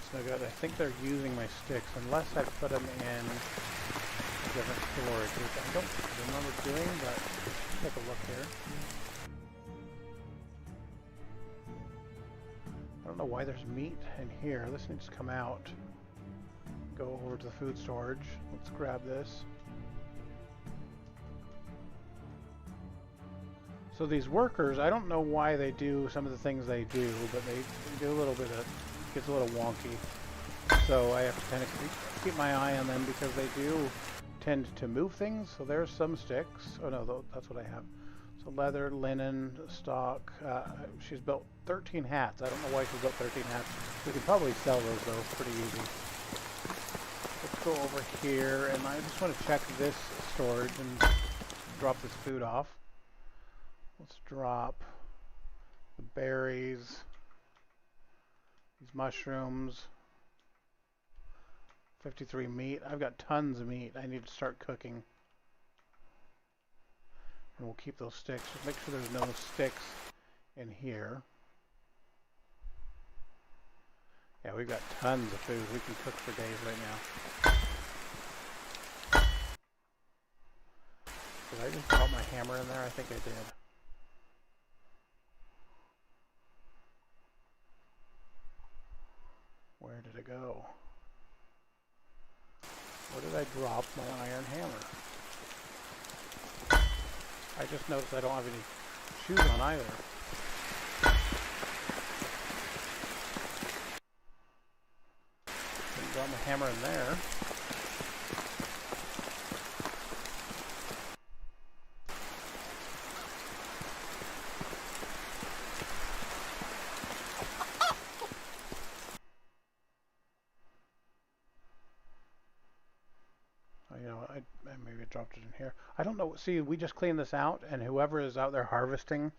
that's no good. I think they're using my sticks unless I put them in a different storage, which I don't remember doing, but let's take a look here. I don't know why there's meat in here. This needs to come out. Go over to the food storage. Let's grab this. So these workers, I don't know why they do some of the things they do, but they do a little bit of, gets a little wonky. So I have to kind of keep my eye on them because they do tend to move things. So there's some sticks. Oh no, that's what I have. So leather, linen, stock. She's built 13 hats. I don't know why she's built 13 hats. We could probably sell those though, pretty easy. Let's go over here, and I just want to check this storage and drop this food off. Let's drop the berries, these mushrooms, 53 meat. I've got tons of meat. I need to start cooking. And we'll keep those sticks. Just make sure there's no sticks in here. Yeah, we've got tons of food. We can cook for days right now. Did I just drop my hammer in there? I think I did. Where did it go? Where did I drop my iron hammer? I just noticed I don't have any shoes on either. Didn't drop my hammer in there. Maybe I dropped it in here. I don't know. See, we just cleaned this out, and whoever is out there harvesting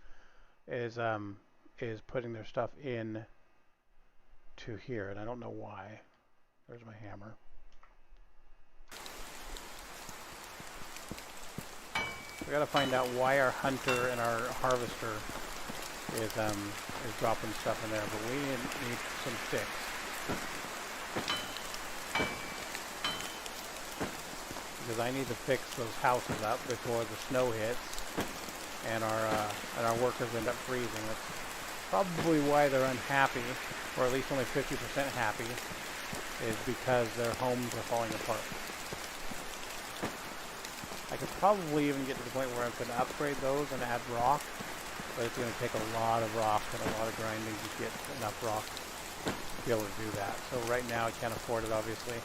is putting their stuff in to here, and I don't know why. There's my hammer. We got to find out why our hunter and our harvester is dropping stuff in there, but we need some sticks. Because I need to fix those houses up before the snow hits, and our workers end up freezing. That's probably why they're unhappy, or at least only 50% happy, is because their homes are falling apart. I could probably even get to the point where I could upgrade those and add rock, but it's going to take a lot of rock and a lot of grinding to get enough rock to be able to do that. So right now I can't afford it, obviously.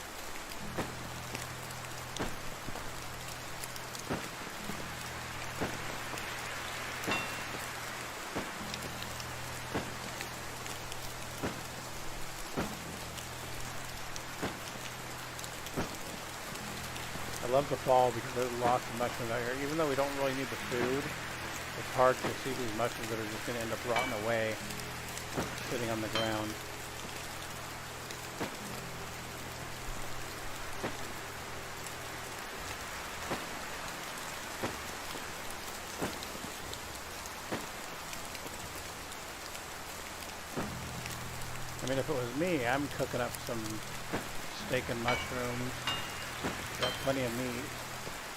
I love the fall because there's lots of mushrooms out here. Even though we don't really need the food, it's hard to see these mushrooms that are just going to end up rotting away, sitting on the ground. I mean, if it was me, I'm cooking up some steak and mushrooms. Got plenty of meat.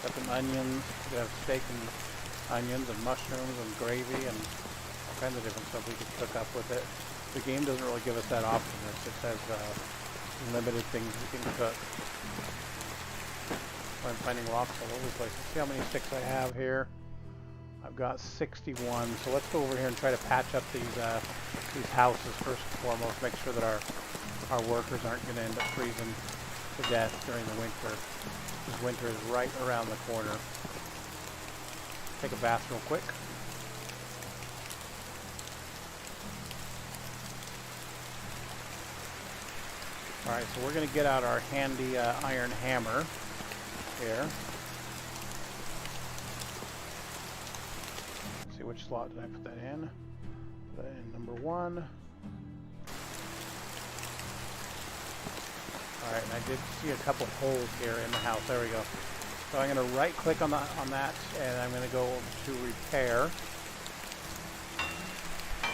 Got some onions. We have steak and onions and mushrooms and gravy and all kinds of different stuff we could cook up with it. The game doesn't really give us that option. It just has limited things we can cook. I'm finding rocks all over the place. Let's see how many sticks I have here. I've got 61. So let's go over here and try to patch up these houses first and foremost. Make sure that our workers aren't going to end up freezing to death during the winter. Because winter is right around the corner. Take a bath real quick. Alright, so we're going to get out our handy iron hammer here. Let's see, which slot did I put that in? Put that in number 1. Alright, and I did see a couple holes here in the house. There we go. So I'm going to right click on that, and I'm going to go to repair.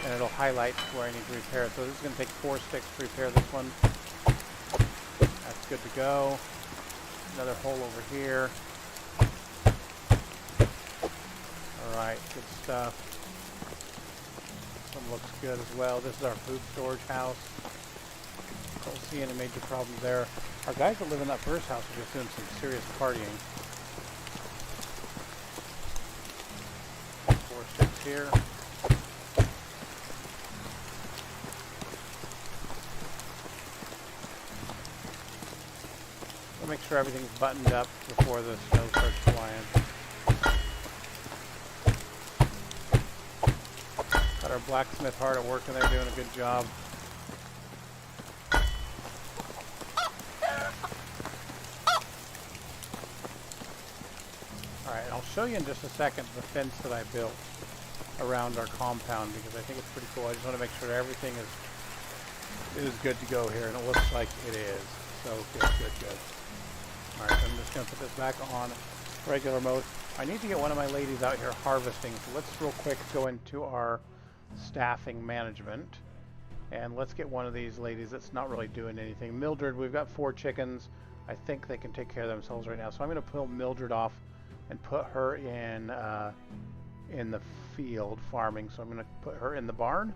And it'll highlight where I need to repair it. So this is going to take 4 sticks to repair this one. good to go. Another hole over here. Alright, good stuff. This one looks good as well. This is our food storage house. Don't see any major problems there. Our guys that live in that first house are just doing some serious partying. 4 sticks here. We'll make sure everything's buttoned up before the snow starts flying. Got our blacksmith hard at work and they're doing a good job. Alright, I'll show you in just a second the fence that I built around our compound because I think it's pretty cool. I just want to make sure everything is good to go here, and it looks like it is. So good. Alright, so I'm just going to put this back on regular mode. I need to get one of my ladies out here harvesting, so let's real quick go into our staffing management. And let's get one of these ladies that's not really doing anything. Mildred, we've got 4 chickens. I think they can take care of themselves right now. So I'm going to pull Mildred off and put her in the field farming. So I'm going to put her in the barn.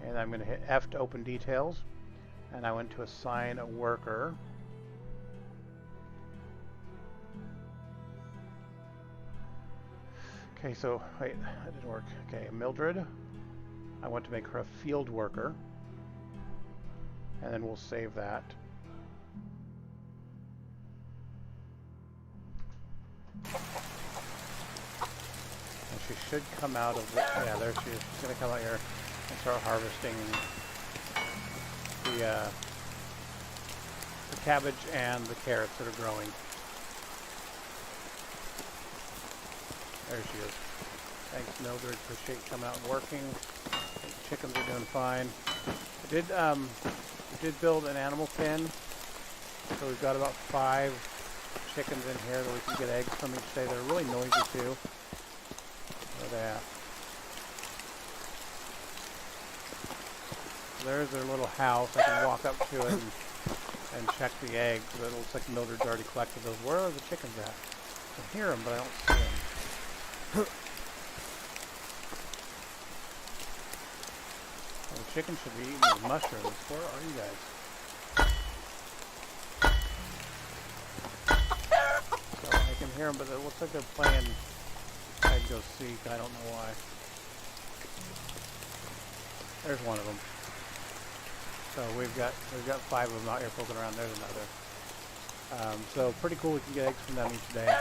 And I'm going to hit F to open details. And I went to assign a worker. Okay, so, wait, that didn't work. Okay, Mildred. I want to make her a field worker. And then we'll save that. And she should come out of the, yeah, there she is. She's going to come out here and start harvesting the cabbage and the carrots that are growing. There she is. Thanks, Mildred. Appreciate you coming out and working. The chickens are doing fine. I did build an animal pen, so we've got about 5 chickens in here that we can get eggs from each day. They're really noisy too. Where are they at? There's their little house. I can walk up to it and check the eggs. But it looks like Mildred's already collected those. Where are the chickens at? I can hear them, but I don't see them. Well, the chickens should be eating these mushrooms. Where are you guys? So I can hear them, but it looks like they're playing hide go seek. I don't know why. There's one of them. So we've got 5 of them out here poking around. There's another. So pretty cool. We can get eggs from them each day.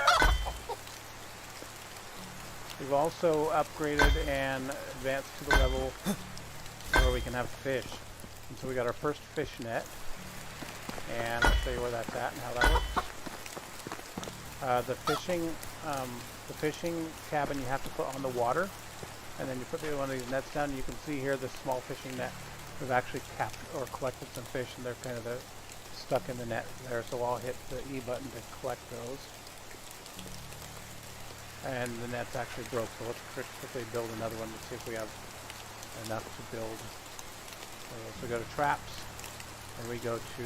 We've also upgraded and advanced to the level where we can have fish. And so we got our first fish net. And I'll show you where that's at and how that works. The fishing cabin you have to put on the water. And then you put one of these nets down and you can see here this small fishing net. We've actually collected some fish and they're kind of stuck in the net there. So I'll hit the E button to collect those. And the net's actually broke, so let's quickly build another one to see if we have enough to build. So we go to traps, and we go to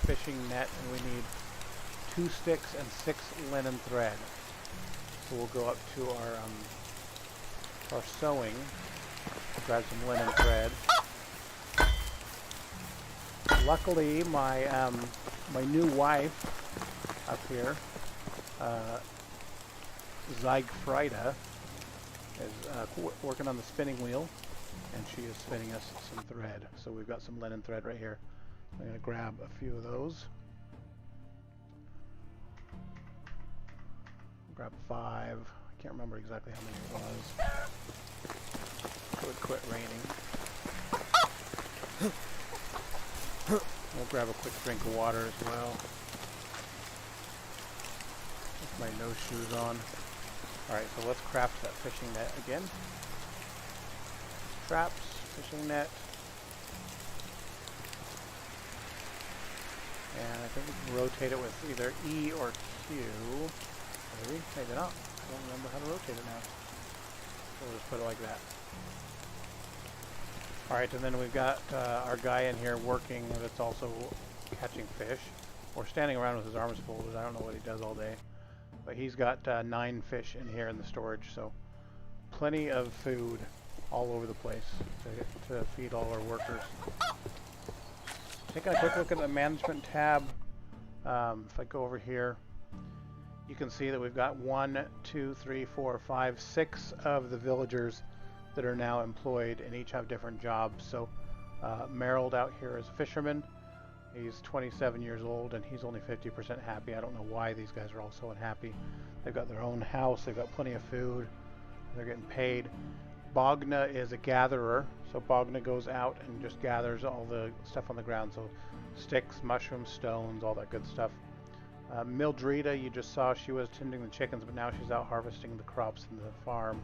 fishing net, and we need 2 sticks and 6 linen thread. So we'll go up to our sewing, grab some linen thread. Luckily, my new wife up here, Yipeeee is working on the spinning wheel, and she is spinning us some thread. So we've got some linen thread right here. I'm going to grab a few of those. Grab 5. I can't remember exactly how many it was. It would quit raining. We'll grab a quick drink of water as well. With my no shoes on. Alright, so let's craft that fishing net again. Traps, fishing net. And I think we can rotate it with either E or Q. Maybe, maybe not. I don't remember how to rotate it now. So we'll just put it like that. Alright, and then we've got our guy in here working that's also catching fish or standing around with his arms folded. I don't know what he does all day. But he's got 9 fish in here in the storage, so plenty of food all over the place to feed all our workers. Taking a quick look at the management tab, if I go over here, you can see that we've got 1, 2, 3, 4, 5, 6 of the villagers that are now employed and each have different jobs. So Merrill out here is a fisherman. He's 27 years old and he's only 50% happy. I don't know why these guys are all so unhappy. They've got their own house, they've got plenty of food, they're getting paid. Bogna is a gatherer, so Bogna goes out and just gathers all the stuff on the ground, so sticks, mushrooms, stones, all that good stuff. Mildreda, you just saw, she was tending the chickens, but now she's out harvesting the crops in the farm.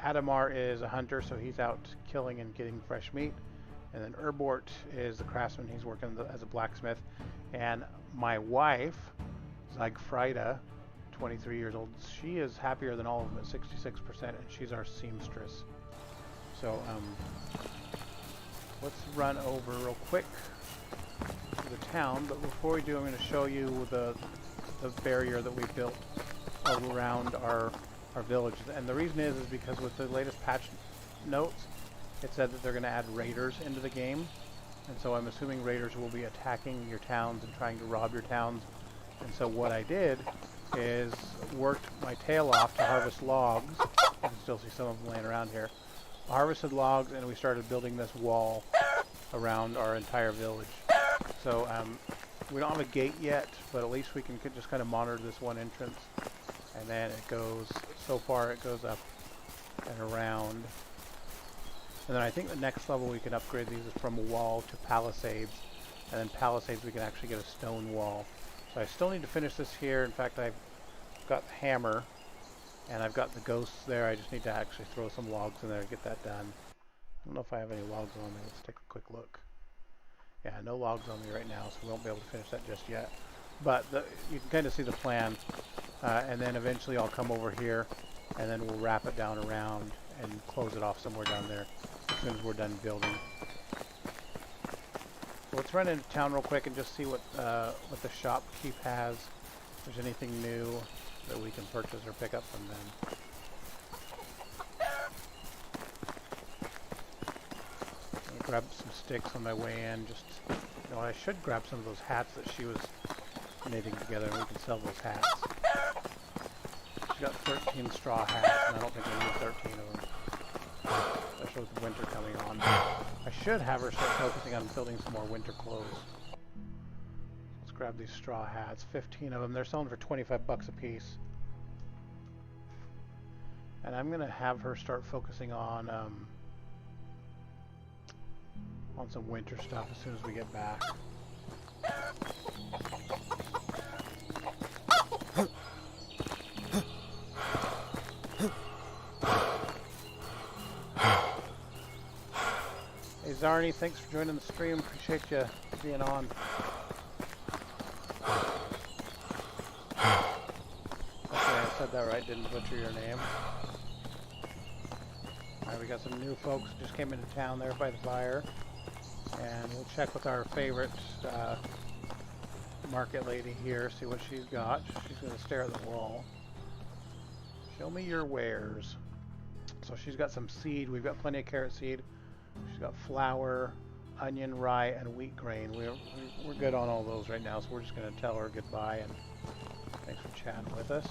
Adamar is a hunter, so he's out killing and getting fresh meat. And then Erbort is the craftsman, he's working as a blacksmith. And my wife, Zygfrida, 23 years old, she is happier than all of them at 66%, and she's our seamstress. So let's run over real quick to the town, but before we do, I'm going to show you the barrier that we built around our village. And the reason is because with the latest patch notes, it said that they're going to add raiders into the game, and so I'm assuming raiders will be attacking your towns and trying to rob your towns. And so what I did is worked my tail off to harvest logs. You can still see some of them laying around here. Harvested logs, and we started building this wall around our entire village. So we don't have a gate yet, but at least we can just kind of monitor this one entrance. And then it goes, so far it goes up and around. And then I think the next level we can upgrade these is from a wall to palisades. And then palisades we can actually get a stone wall. So I still need to finish this here. In fact, I've got the hammer and I've got the ghosts there. I just need to actually throw some logs in there to get that done. I don't know if I have any logs on me. Let's take a quick look. Yeah, no logs on me right now, so we won't be able to finish that just yet. But you can kind of see the plan. And then eventually I'll come over here and then we'll wrap it down around and close it off somewhere down there as soon as we're done building. So let's run into town real quick and just see what the shopkeep has. If there's anything new that we can purchase or pick up from them. I'll grab some sticks on my way in. Just, you know, I should grab some of those hats that she was knitting together, and we can sell those hats. She's got 13 straw hats, and I don't think we need 13 of them. Especially with the winter coming on. I should have her start focusing on building some more winter clothes. Let's grab these straw hats, 15 of them. They're selling for 25 bucks a piece. And I'm gonna have her start focusing on some winter stuff as soon as we get back. Hey Zarni, thanks for joining the stream. Appreciate you being on. Okay, I said that right, didn't butcher your name. Alright, we got some new folks who just came into town there by the fire. And we'll check with our favorite market lady here, see what she's got. She's going to stare at the wall. Show me your wares. So she's got some seed. We've got plenty of carrot seed. She's got flour, onion, rye, and wheat grain. We're good on all those right now, so we're just going to tell her goodbye and thanks for chatting with us.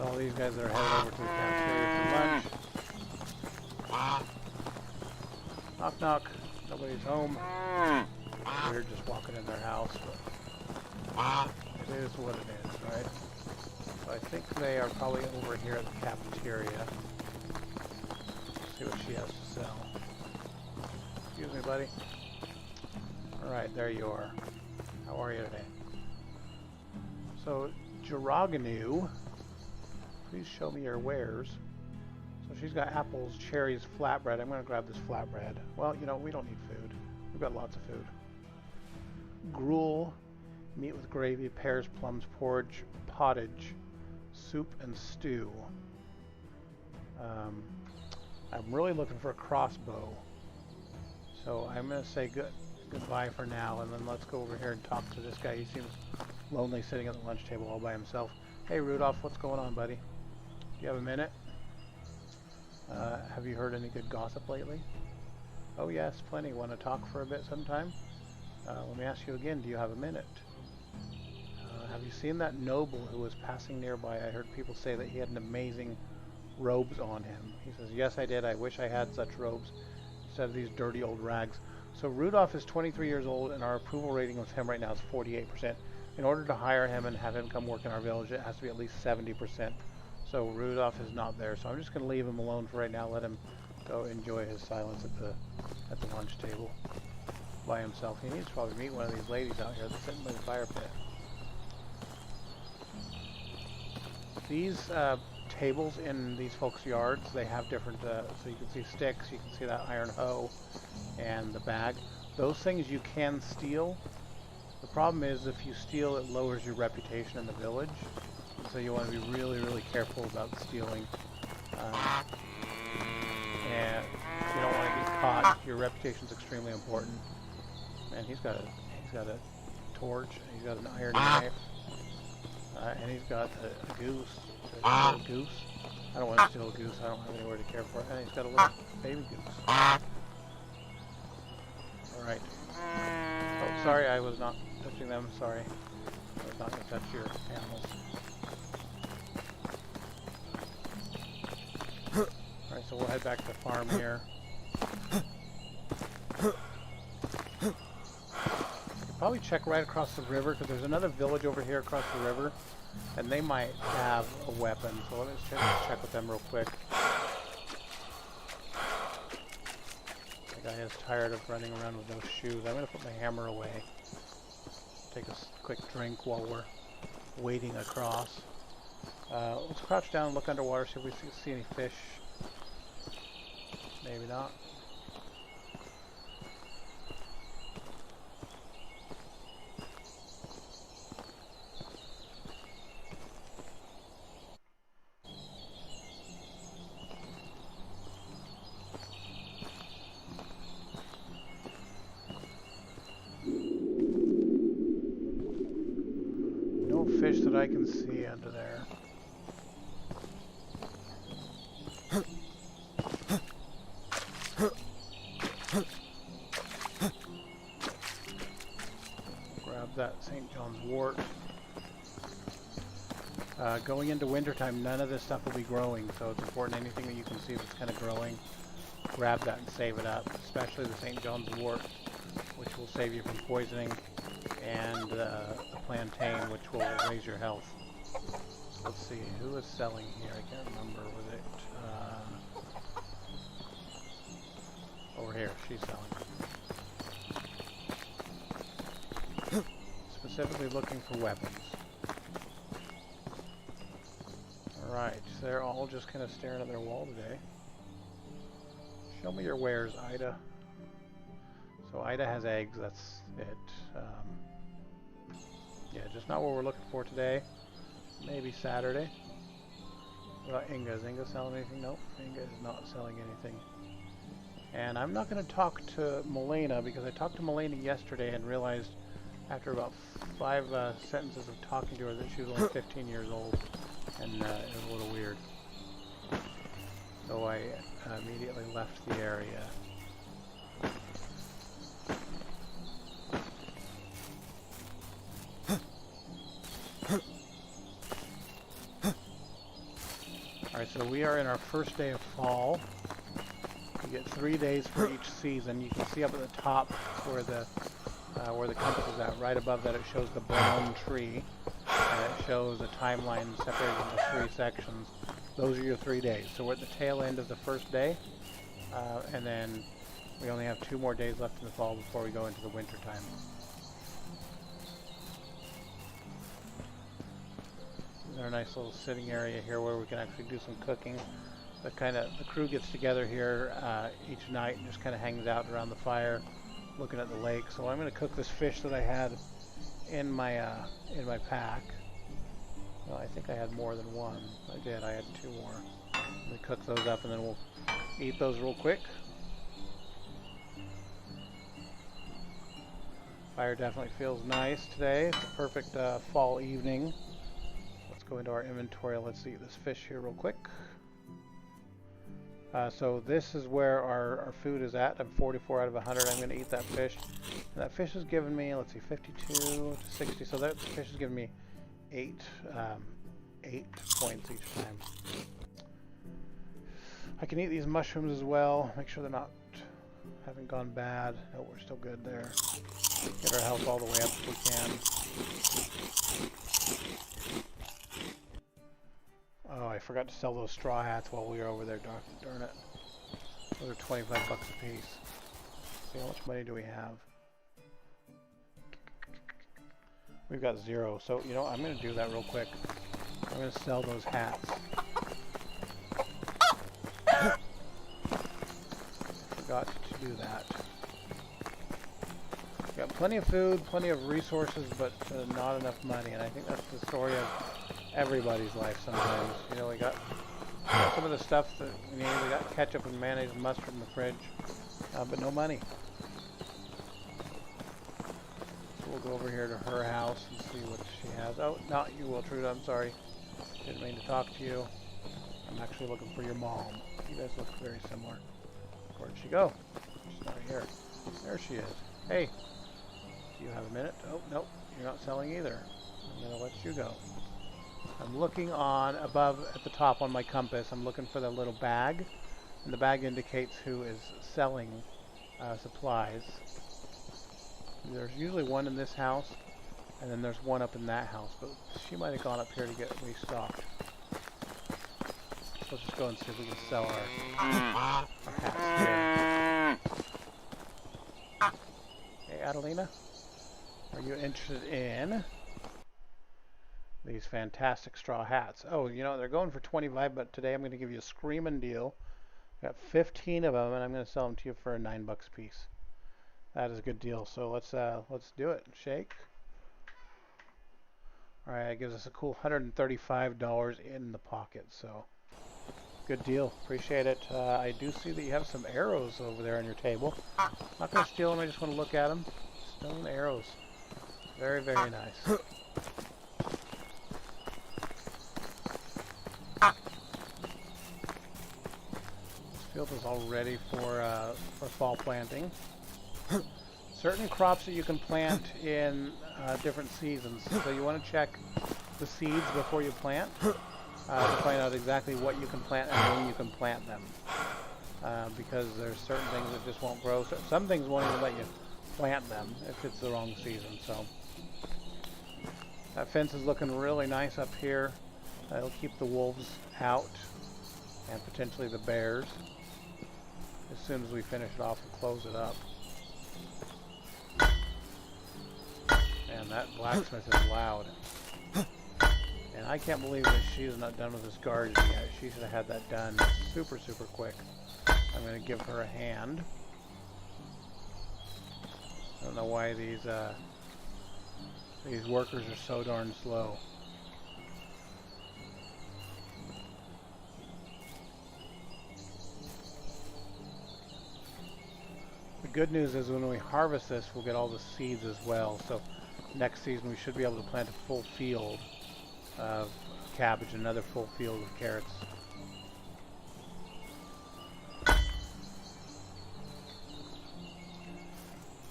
All these guys that are headed over to the cafeteria for lunch. Knock knock. Nobody's home. We're just walking in their house, but it is what it is, right? So I think they are probably over here at the cafeteria. Let's see what she has to sell. Excuse me, buddy. Alright, there you are. How are you today? So, Jiraganu, please show me your wares. So she's got apples, cherries, flatbread. I'm going to grab this flatbread. Well, you know, we don't need food. We've got lots of food. Gruel, meat with gravy, pears, plums, porridge, pottage, soup, and stew. I'm really looking for a crossbow. So I'm going to say goodbye for now, and then let's go over here and talk to this guy. He seems lonely sitting at the lunch table all by himself. Hey Rudolph, what's going on, buddy? Do you have a minute? Have you heard any good gossip lately? Oh yes, plenty. Want to talk for a bit sometime? Let me ask you again, do you have a minute? Have you seen that noble who was passing nearby? I heard people say that he had an amazing robes on him. He says, yes I did. I wish I had such robes instead of these dirty old rags. So Rudolph is 23 years old, and our approval rating with him right now is 48%. In order to hire him and have him come work in our village, it has to be at least 70%. So Rudolph is not there. So I'm just going to leave him alone for right now. Let him go enjoy his silence at the lunch table by himself. He needs to probably meet one of these ladies out here that's sitting by the fire pit. These tables in these folks' yards, they have different, so you can see sticks, you can see that iron hoe, and the bag. Those things you can steal. The problem is if you steal, it lowers your reputation in the village. And so you want to be really, really careful about stealing. And you don't want to get caught. Your reputation's extremely important. And he's got a torch, he's got an iron knife, and he's got a goose. A goose. I don't want to steal a goose. I don't have anywhere to care for it. And he's got a little baby goose. Alright. Oh, sorry, I was not touching them. Sorry. I was not going to touch your animals. Alright, so we'll head back to the farm here. Probably check right across the river, because there's another village over here across the river, and they might have a weapon. So let me just check with them real quick. The guy is tired of running around with no shoes. I'm going to put my hammer away. Take a quick drink while we're wading across. Let's crouch down and look underwater, see if we see any fish. Maybe not. No fish that I can see under there. Grab that St. John's wort. Going into wintertime, none of this stuff will be growing, so it's important anything that you can see that's kind of growing, grab that and save it up, especially the St. John's wort, which will save you from poisoning, and the plantain, which will raise your health. So let's see, who is selling here? I can't remember, was it over here? She's selling. Specifically looking for weapons. Alright, so they're all just kind of staring at their wall today. Show me your wares, Ida. So Ida has eggs, that's it. Yeah, just not what we're looking for today. Maybe Saturday. What about Inga? Is Inga selling anything? Nope, Inga is not selling anything. And I'm not going to talk to Melena, because I talked to Melena yesterday and realized after about 5 sentences of talking to her that she was only 15 years old. And it was a little weird. So I immediately left the area. Alright, so we are in our first day of fall. You get 3 days for each season. You can see up at the top where the compass is at. Right above that it shows the brown tree. And it shows a timeline separated into 3 sections. Those are your 3 days. So we're at the tail end of the first day. And then we only have 2 more days left in the fall before we go into the winter time. There's our nice little sitting area here where we can actually do some cooking. The crew gets together here each night and just kind of hangs out around the fire, looking at the lake. So I'm going to cook this fish that I had in my pack. Well, I think I had more than one. I did. I had 2 more. Let me cook those up and then we'll eat those real quick. Fire definitely feels nice today. It's a perfect fall evening. Let's go into our inventory. Let's eat this fish here real quick. So this is where our food is at. I'm 44 out of 100. I'm going to eat that fish. And that fish is giving me, let's see, 52 to 60. So that fish is giving me 8 points each time. I can eat these mushrooms as well. Make sure they're haven't gone bad. No, we're still good there. Get our health all the way up if we can. Oh, I forgot to sell those straw hats while we were over there. Darn it. Those are 25 bucks a piece. See, how much money do we have? We've got 0. So, you know, I'm going to do that real quick. I'm going to sell those hats. Forgot to do that. Got plenty of food, plenty of resources, but not enough money. And I think that's the story of everybody's life sometimes. You know, we got some of the stuff that we need. We got ketchup and mayonnaise and mustard in the fridge, but no money. So we'll go over here to her house and see what she has. Oh, not you, Wiltrude. I'm sorry. Didn't mean to talk to you. I'm actually looking for your mom. You guys look very similar. Where'd she go? She's not here. There she is. Hey, do you have a minute? Oh, nope. You're not selling either. I'm going to let you go. I'm looking on above at the top on my compass. I'm looking for the little bag, and the bag indicates who is selling supplies. There's usually one in this house, and then there's one up in that house, but she might have gone up here to get restocked. Let's just go and see if we can sell our hats here. Hey, Adelina, are you interested in these fantastic straw hats? Oh, you know, they're going for 25, but today I'm going to give you a screaming deal. Got 15 of them, and I'm going to sell them to you for $9 a piece. That is a good deal. So let's do it. Shake. All right, it gives us a cool $135 in the pocket. So good deal. Appreciate it. I do see that you have some arrows over there on your table. Not going to steal them. I just want to look at them. Stone arrows. Very, very nice. Field is all ready for fall planting. Certain crops that you can plant in different seasons, so you want to check the seeds before you plant to find out exactly what you can plant and when you can plant them. Because there's certain things that just won't grow. So some things won't even let you plant them if it's the wrong season. So that fence is looking really nice up here. It'll keep the wolves out and potentially the bears. As soon as we finish it off and close it up. And that blacksmith is loud. And I can't believe that she's not done with this garden yet. She should have had that done super, super quick. I'm going to give her a hand. I don't know why these workers are so darn slow. The good news is when we harvest this, we'll get all the seeds as well. So next season we should be able to plant a full field of cabbage and another full field of carrots.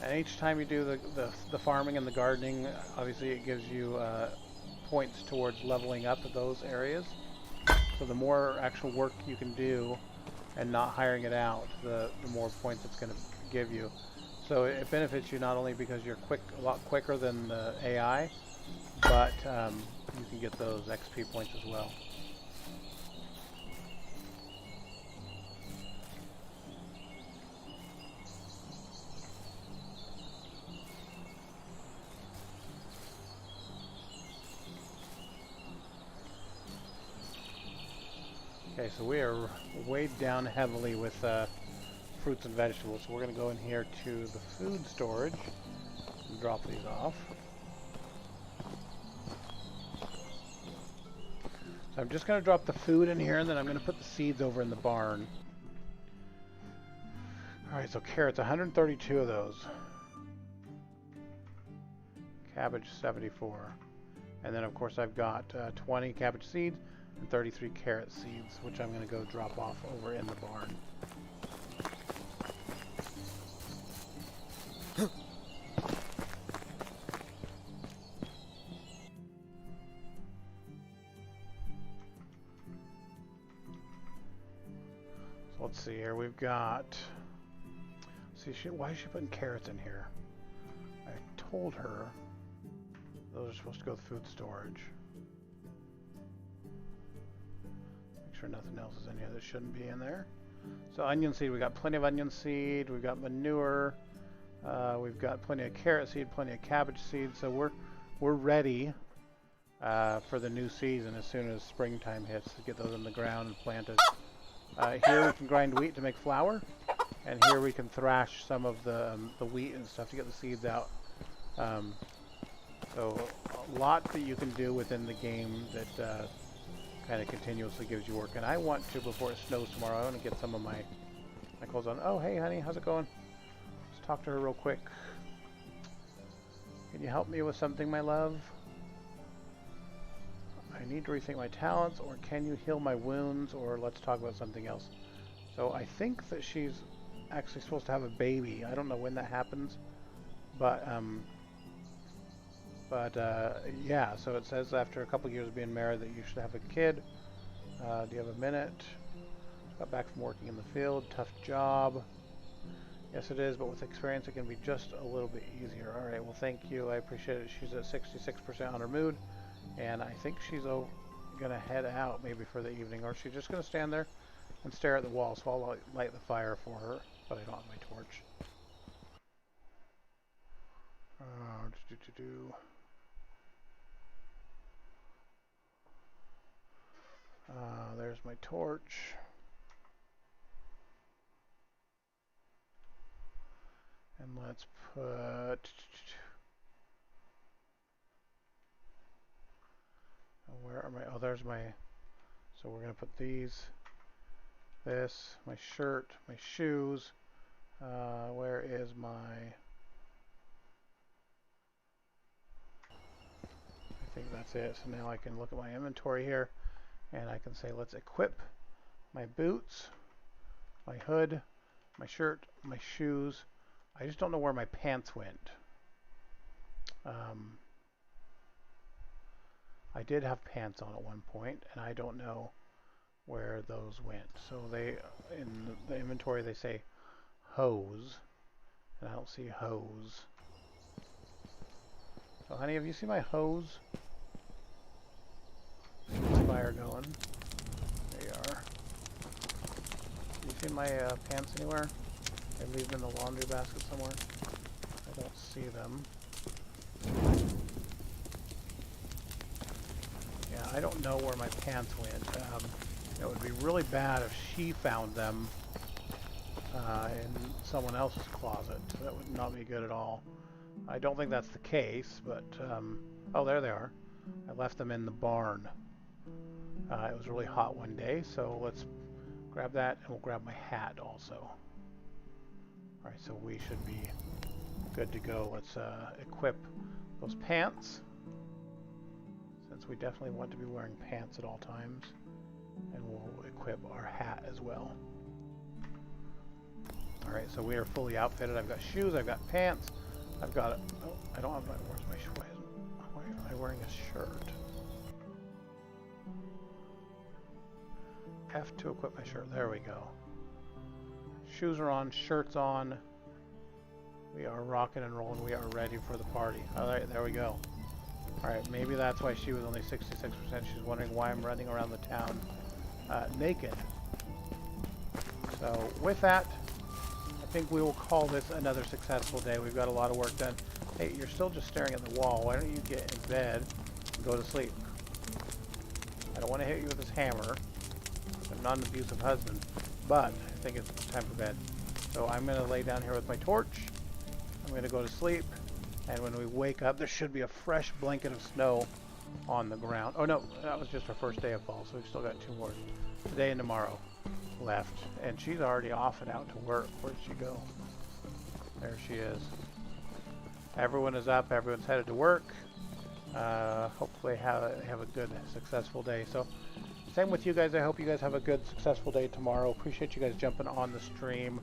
And each time you do the farming and the gardening, obviously it gives you points towards leveling up those areas. So the more actual work you can do and not hiring it out, the more points it's going to give you. So it benefits you not only because you're a lot quicker than the AI, but you can get those XP points as well. Okay, so we are weighed down heavily with fruits and vegetables. So we're going to go in here to the food storage and drop these off. So I'm just going to drop the food in here, and then I'm going to put the seeds over in the barn. Alright, so carrots, 132 of those. Cabbage 74. And then of course I've got 20 cabbage seeds and 33 carrot seeds, which I'm going to go drop off over in the barn. So let's see here. We've got... See, why is she putting carrots in here? I told her those are supposed to go with food storage. Make sure nothing else is in here that shouldn't be in there. So onion seed, we got plenty of onion seed. We've got manure. We've got plenty of carrot seed, plenty of cabbage seed. So we're ready for the new season as soon as springtime hits to get those in the ground and planted. Here we can grind wheat to make flour, and here we can thrash some of the wheat and stuff to get the seeds out. So a lot that you can do within the game that kind of continuously gives you work. And I want to, before it snows tomorrow, I want to get some of my clothes on. Oh, hey, honey, how's it going? Let's talk to her real quick. Can you help me with something, my love? I need to rethink my talents, or can you heal my wounds, or let's talk about something else. So I think that she's actually supposed to have a baby. I don't know when that happens, but yeah, so it says after a couple years of being married that you should have a kid. Do you have a minute? Got back from working in the field. Tough job. Yes, it is, but with experience it can be just a little bit easier. All right, well, thank you. I appreciate it. She's at 66% on her mood, and I think she's going to head out maybe for the evening, or she's just going to stand there and stare at the wall. So I'll light the fire for her, but I don't have my torch. There's my torch. And let's put... Where are my... Oh, there's my... So we're going to put these, this, my shirt, my shoes. Where is my... I think that's it. So now I can look at my inventory here, and I can say, let's equip my boots, my hood, my shirt, my shoes. I just don't know where my pants went. I did have pants on at one point, and I don't know where those went. So they, in the inventory, they say hose, and I don't see hose. So honey, have you seen my hose? Fire going. There you are. You see my pants anywhere? I leave them in the laundry basket somewhere. I don't see them. Yeah, I don't know where my pants went. It would be really bad if she found them in someone else's closet. That would not be good at all. I don't think that's the case, but oh, there they are. I left them in the barn. It was really hot one day, so let's grab that, and we'll grab my hat also. Alright, so we should be good to go. Let's equip those pants, since we definitely want to be wearing pants at all times. And we'll equip our hat as well. Alright, so we are fully outfitted. I've got shoes, I've got pants, I've got... Oh, I don't have my... Where's my shoe? Why am I wearing a shirt? F to equip my shirt. There we go. Shoes are on, shirt's on. We are rocking and rolling. We are ready for the party. Alright, there we go. Alright, maybe that's why she was only 66%. She's wondering why I'm running around the town naked. So with that, I think we will call this another successful day. We've got a lot of work done. Hey, you're still just staring at the wall. Why don't you get in bed and go to sleep? I don't want to hit you with this hammer. I'm not an abusive husband, but I think it's time for bed. So I'm going to lay down here with my torch. I'm going to go to sleep, and when we wake up, there should be a fresh blanket of snow on the ground. Oh no, that was just our first day of fall, so we've still got 2 more, today and tomorrow, left. And she's already off and out to work. Where'd she go? There she is. everyone is up. Everyone's headed to work. Hopefully have a good, successful day. So, same with you guys. I hope you guys have a good, successful day tomorrow. Appreciate you guys jumping on the stream.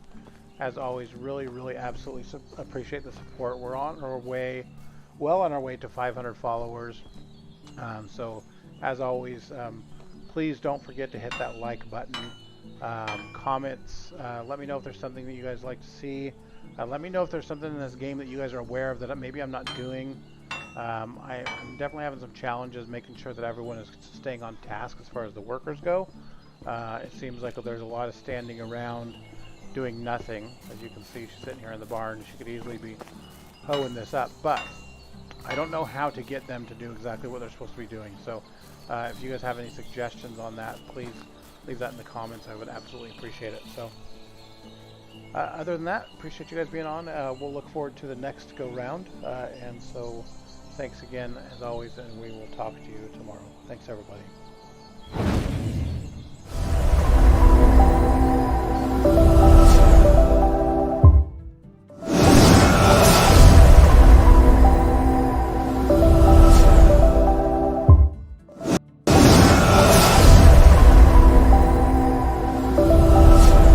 As always, really, really, absolutely appreciate the support. We're on our way, well on our way to 500 followers. So, as always, please don't forget to hit that like button. Comments, let me know if there's something that you guys like to see. Let me know if there's something in this game that you guys are aware of that maybe I'm not doing. I'm definitely having some challenges making sure that everyone is staying on task as far as the workers go. It seems like there's a lot of standing around doing nothing. As you can see, she's sitting here in the barn. She could easily be hoeing this up, but I don't know how to get them to do exactly what they're supposed to be doing. So if you guys have any suggestions on that, please leave that in the comments. I would absolutely appreciate it. So other than that, appreciate you guys being on. We'll look forward to the next go round. And so thanks again, as always, and we will talk to you tomorrow. Thanks, everybody.